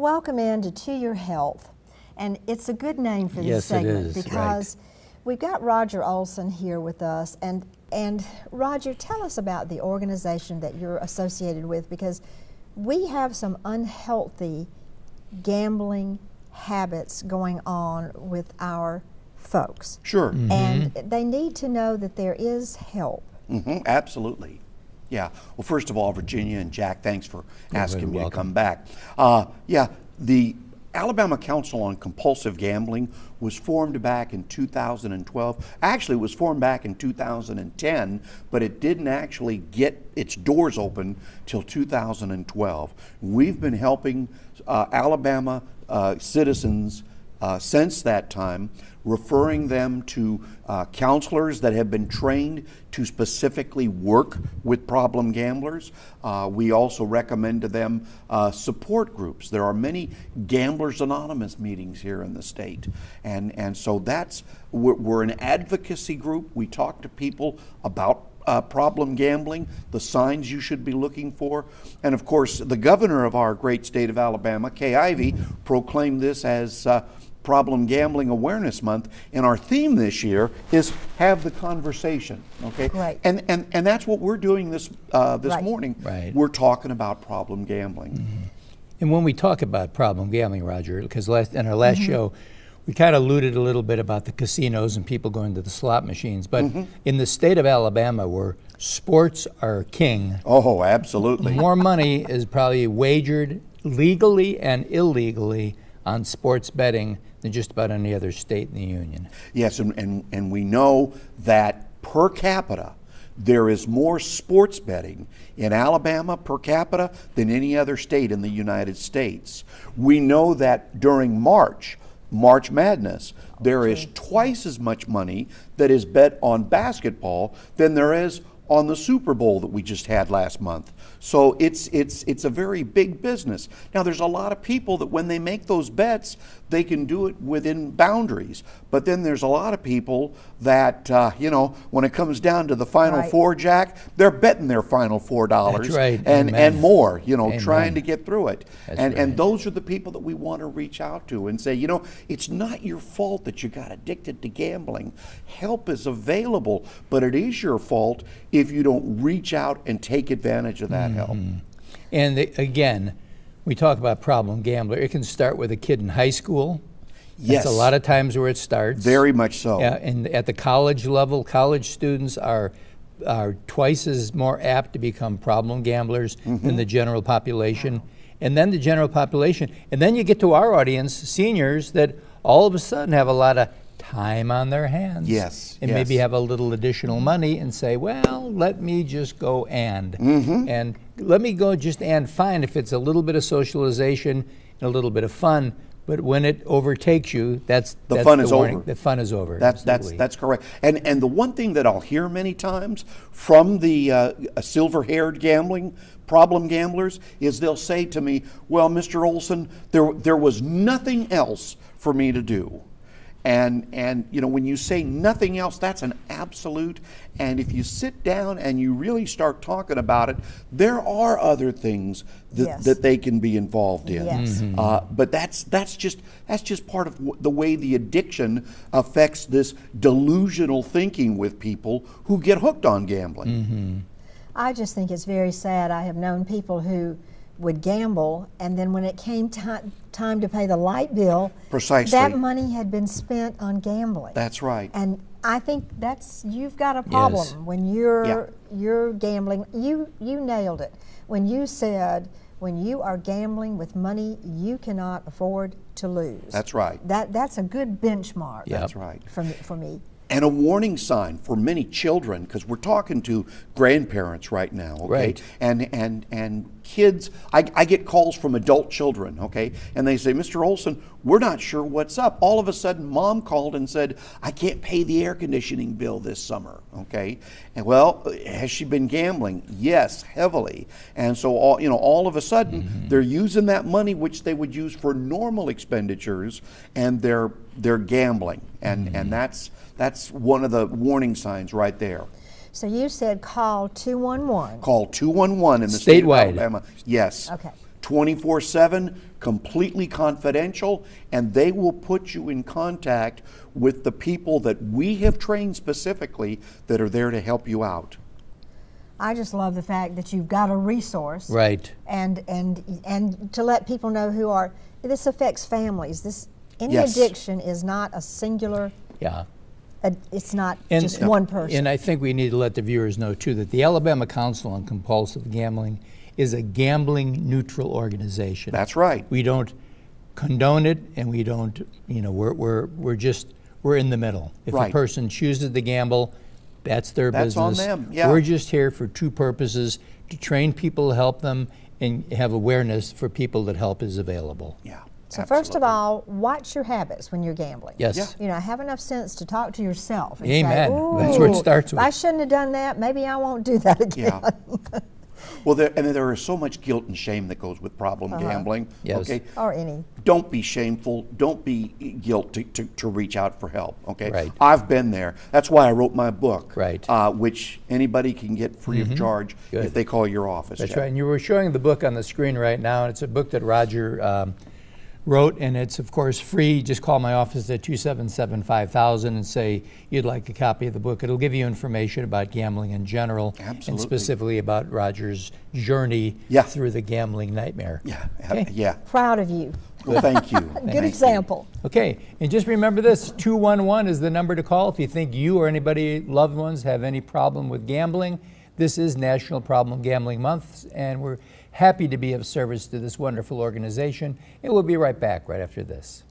welcome into To Your Health. And it's a good name for this Yes, segment it is, because we've got Roger Olsen here with us. And Roger, tell us about the organization that you're associated with, because we have some unhealthy gambling habits going on with our folks. Sure. Mm-hmm. And they need to know that there is help. Absolutely. Yeah. Well, first of all, Virginia and Jack, thanks for asking me to come back. The Alabama Council on Compulsive Gambling was formed back in 2012. Actually, it was formed back in 2010, but it didn't actually get its doors open till 2012. We've been helping Alabama citizens since that time, referring them to counselors that have been trained to specifically work with problem gamblers. We also recommend to them support groups. There are many Gamblers Anonymous meetings here in the state. And so we're an advocacy group. We talk to people about problem gambling, the signs you should be looking for. And of course, the governor of our great state of Alabama, Kay Ivey, proclaimed this as Problem Gambling Awareness Month, and our theme this year is Have the Conversation. Okay, Right. And that's what we're doing this morning. Right. We're talking about problem gambling. Mm-hmm. And when we talk about problem gambling, Roger, because in our last show, we kind of alluded a little bit about the casinos and people going to the slot machines. But in the state of Alabama, where sports are king, Oh, absolutely. more money is probably wagered legally and illegally on sports betting than just about any other state in the union. Yes, and we know that per capita, there is more sports betting in Alabama per capita than any other state in the United States. We know that during March Madness, there is twice as much money that is bet on basketball than there is on the Super Bowl that we just had last month. So it's a very big business. Now, there's a lot of people that when they make those bets, they can do it within boundaries. But then there's a lot of people that, when it comes down to the Final Four, Jack, they're betting their Final $4 That's right. and more, Amen. trying to get through it. That's And right. those are the people that we want to reach out to and say, it's not your fault that you got addicted to gambling. Help is available, but it is your fault if you don't reach out and take advantage of that help. And again, we talk about problem gambler. It can start with a kid in high school. Yes. That's a lot of times where it starts. Very much so. Yeah, and at the college level, college students are twice as more apt to become problem gamblers than the general population. And then the general population. And then you get to our audience, seniors, that all of a sudden have a lot of time on their hands. Yes, And yes. maybe have a little additional money and say, well, let me just go and let me go just and fine if it's a little bit of socialization and a little bit of fun. But when it overtakes you, that's The fun the is warning. over. The fun is over. That's correct. And the one thing that I'll hear many times from the silver-haired problem gamblers is they'll say to me, well, Mr. Olsen, there was nothing else for me to do. And when you say nothing else, that's an absolute. And if you sit down and you really start talking about it, there are other things that they can be involved in. Yes. But that's just part of the way the addiction affects this delusional thinking with people who get hooked on gambling. I just think it's very sad. I have known people who would gamble, and then when it came time to pay the light bill, Precisely. that money had been spent on gambling. That's right. And I think you've got a problem Yes. when you're gambling. You nailed it when you said when you are gambling with money you cannot afford to lose. That's right. That's a good benchmark. Yep. That's right. For me. And a warning sign for many children, because we're talking to grandparents right now, okay? Right. And kids, I get calls from adult children, okay? And they say, Mr. Olsen, we're not sure what's up. All of a sudden, Mom called and said, I can't pay the air conditioning bill this summer, okay? And well, has she been gambling? Yes, heavily. And so all of a sudden, they're using that money which they would use for normal expenditures, and they're gambling. And that's one of the warning signs right there. So you said call 211. Call 211 in the state of Statewide. Alabama. Yes. Okay. 24/7, completely confidential, and they will put you in contact with the people that we have trained specifically that are there to help you out. I just love the fact that you've got a resource, Right. and to let people know who are. This affects families. Any Yes. addiction is not a singular. Yeah. It's not And- just one person. And I think we need to let the viewers know too that the Alabama Council on Compulsive Gambling is a gambling neutral organization. That's right. We don't condone it, and we don't, we're in the middle. If Right. a person chooses to gamble, that's their That's on business. them, yeah. We're just here for two purposes: to train people, to help them, and have awareness for people that help is available. Yeah. So first of absolutely. all, watch your habits when you're gambling. Yes. Yeah. You know, have enough sense to talk to yourself and Amen. say, That's where it "Ooh, starts if I with." shouldn't have done that. Maybe I won't do that again." Yeah. Well, there is so much guilt and shame that goes with problem gambling. Yes. Okay. Or any. Don't be shameful. Don't be guilty to reach out for help. Okay. Right. I've been there. That's why I wrote my book. Right. Which anybody can get free of charge Good. if they call your office. That's Jeff. right. And you were showing the book on the screen right now. It's a book that Roger wrote, and it's, of course, free. Just call my office at 277-5000 and say you'd like a copy of the book. It'll give you information about gambling in general, and Absolutely. specifically about Roger's journey Yeah. through the gambling nightmare. Yeah. Okay. Yeah. Proud of you. Well, thank you. Good Thank you. example. Okay, and just remember this, 211 is the number to call if you think you or anybody, loved ones, have any problem with gambling. This is National Problem Gambling Month, and we're happy to be of service to this wonderful organization. And we'll be right back right after this.